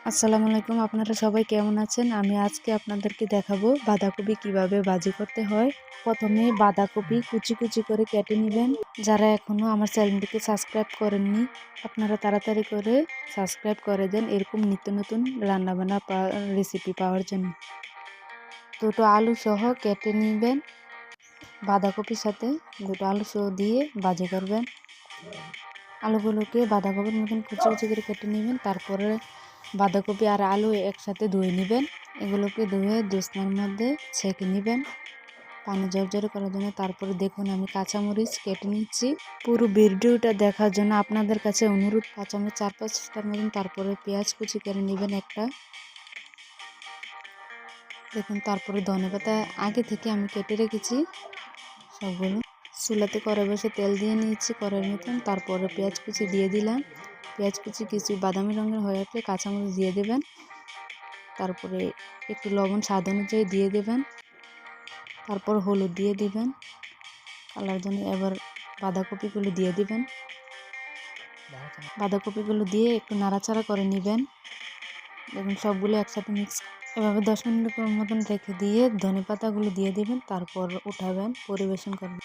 আসসালামু আলাইকুম, আপনারা সবাই কেমন আছেন? আমি আজকে আপনাদেরকে দেখাবো বাঁধাকপি কিভাবে ভাজি করতে হয়। প্রথমে বাঁধাকপি কুচি কুচি করে কেটে নেবেন। যারা এখনো আমার চ্যানেলটিকে সাবস্ক্রাইব করেননি, আপনারা তাড়াতাড়ি করে সাবস্ক্রাইব করে দেন এরকম নিত্য নতুন রান্নাবান্না রেসিপি পাওয়ার জন্য। দুটো আলু সহ কেটে নেবেন। বাঁধাকপির সাথে দুটো আলু সহ দিয়ে ভাজি করবেন। আলুগুলোকে বাঁধাকপির মতন কুচি কুচি করে কেটে নেবেন। তারপরে বাঁধাকপি আর আলু একসাথে ধুয়ে নেবেন। এগুলোকে ধুয়ে দোসনার মধ্যে ছেঁকে নেবেন পানি ঝরঝরে করার জন্য। তারপরে দেখুন আমি কাঁচামরিচ কেটে নিচ্ছি। পুরো ভিডিওটা দেখার জন্য আপনাদের কাছে অনুরোধ। কাঁচামরিচ 4-5টার মতন। তারপরে পেঁয়াজ কুচি করে নেবেন একটা। দেখুন তারপরে ধনেপাতা আগে থেকে আমি কেটে রেখেছি সবগুলো। চুলাতে কড়াই বসে তেল দিয়ে নিয়েছি কড়াইয়ের মতন। তারপরে পেঁয়াজ কুচি দিয়ে দিলাম। পেঁয়াজ কুচি কিছু বাদামি রঙের হয়ে আসলে কাঁচামরিচ দিয়ে দেবেন। তারপরে একটু লবণ স্বাদ অনুযায়ী দিয়ে দেবেন। তারপর হলুদ দিয়ে দিবেন কালার জন্য। এবার বাঁধাকপিগুলো দিয়ে দিবেন। বাঁধাকপিগুলো দিয়ে একটু নাড়াচাড়া করে নেবেন। দেখুন সবগুলো একসাথে মিক্স এভাবে 10 মিনিটের মতন রেখে দিয়ে ধনেপাতাগুলো দিয়ে দিবেন। তারপর উঠাবেন, পরিবেশন করবেন।